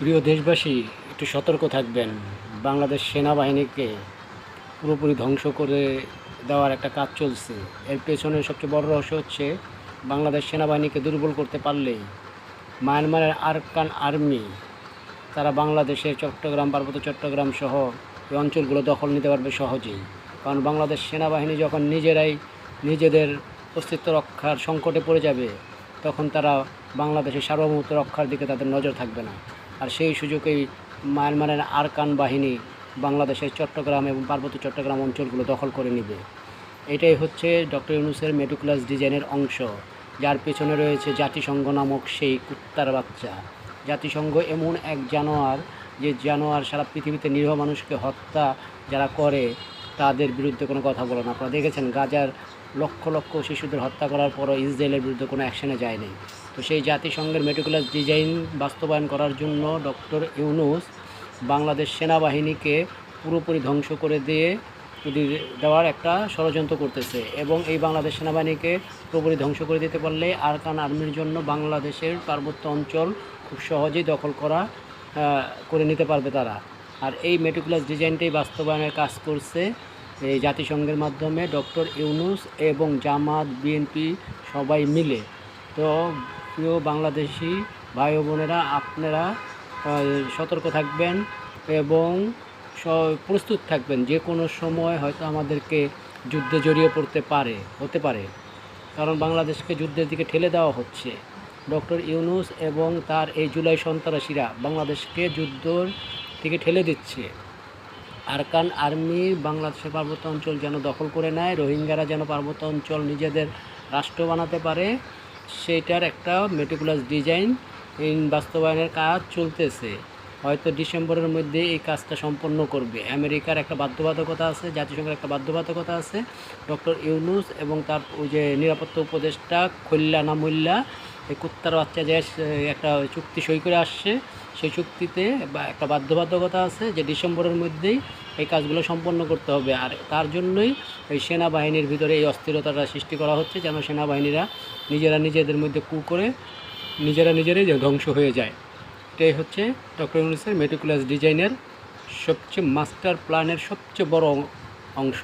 প্রিয় দেশবাসী, একটু সতর্ক থাকবেন। বাংলাদেশ সেনাবাহিনীকে পুরোপুরি ধ্বংস করে দেওয়ার একটা কাজ চলছে। এর পেছনে সবচেয়ে বড় রহস্য হচ্ছে, বাংলাদেশ সেনাবাহিনীকে দুর্বল করতে পারলেই মায়ানমারের আরাকান আর্মি তারা বাংলাদেশের চট্টগ্রাম, পার্বত্য চট্টগ্রাম সহ এই অঞ্চলগুলো দখল নিতে পারবে সহজেই। কারণ বাংলাদেশ সেনাবাহিনী যখন নিজেরাই নিজেদের অস্তিত্ব রক্ষার সংকটে পড়ে যাবে, তখন তারা বাংলাদেশের সার্বভৌমত্ব রক্ষার দিকে তাদের নজর থাকবে না। আর সেই সুযোগেই মায়ানমারের আরাকান বাহিনী বাংলাদেশের চট্টগ্রাম এবং পার্বত্য চট্টগ্রাম অঞ্চলগুলো দখল করে নেবে। এটাই হচ্ছে ডক্টর ইউনূসের মেটিকুলাস ডিজাইনের অংশ, যার পেছনে রয়েছে জাতিসংঘ নামক সেই কুত্তার বাচ্চা। জাতিসংঘ এমন এক জানোয়ার, যে জানোয়ার সারা পৃথিবীতে নিরীহ মানুষকে হত্যা যারা করে তাদের বিরুদ্ধে কোনো কথা বলে না। আপনারা দেখেছেন গাজার লক্ষ লক্ষ শিশুদের হত্যা করার পরও ইসরায়েলের বিরুদ্ধে কোনো অ্যাকশনে যায়নি। তো সেই জাতিসংঘের মেটিকুলাস ডিজাইন বাস্তবায়ন করার জন্য ডক্টর ইউনূস বাংলাদেশ সেনাবাহিনীকে পুরোপুরি ধ্বংস করে দেওয়ার একটা ষড়যন্ত্র করতেছে। এবং এই বাংলাদেশ সেনাবাহিনীকে পুরোপুরি ধ্বংস করে দিতে পারলে আরাকান আর্মির জন্য বাংলাদেশের পার্বত্য অঞ্চল খুব সহজেই দখল করে নিতে পারবে তারা। আর এই মেটিকুলাস ডিজাইনটাই বাস্তবায়নের কাজ করছে এই জাতিসংঘের মাধ্যমে ডক্টর ইউনূস এবং জামাত, বিএনপি সবাই মিলে। তো প্রিয় বাংলাদেশি ভাই ও বোনেরা, আপনারা সতর্ক থাকবেন এবং প্রস্তুত থাকবেন। যে কোনো সময় হয়তো আমাদেরকে যুদ্ধে জড়িয়ে হতে পারে, কারণ বাংলাদেশকে যুদ্ধের দিকে ঠেলে দেওয়া হচ্ছে। ডক্টর ইউনূস এবং তার এই জুলাই সন্ত্রাসীরা বাংলাদেশকে যুদ্ধর দিকে ঠেলে দিচ্ছে। আরাকান আর্মি বাংলাদেশের পার্বত্য অঞ্চল যেন দখল করে নেয়, রোহিঙ্গারা যেন পার্বত্য অঞ্চল নিজেদের রাষ্ট্র বানাতে পারে, সেইটার একটা মেটিকুলাস ডিজাইন বাস্তবায়নের কাজ চলতেছে। হয়তো ডিসেম্বরের মধ্যে এই কাজটা সম্পন্ন করবে। আমেরিকার একটা বাধ্যবাধকতা আছে, জাতিসংঘের একটা বাধ্যবাধকতা আছে। ডক্টর ইউনূস এবং তার ওই যে নিরাপত্তা উপদেষ্টা খোল্লা না মোল্লা, এই কুত্তার বাচ্চা যে একটা চুক্তি সই করে আসছে, সেই চুক্তিতে একটা বাধ্যবাধকতা আছে যে ডিসেম্বরের মধ্যেই এই কাজগুলো সম্পন্ন করতে হবে। আর তার জন্যই এই সেনাবাহিনীর ভিতরে এই অস্থিরতাটা সৃষ্টি করা হচ্ছে, যেন সেনাবাহিনীরা নিজেদের মধ্যে করে নিজেরাই ধ্বংস হয়ে যায়। এটাই হচ্ছে ডক্টর ইউনূসের মেটিকুলাস ডিজাইনের সবচেয়ে মাস্টার প্ল্যানের সবচেয়ে বড় অংশ।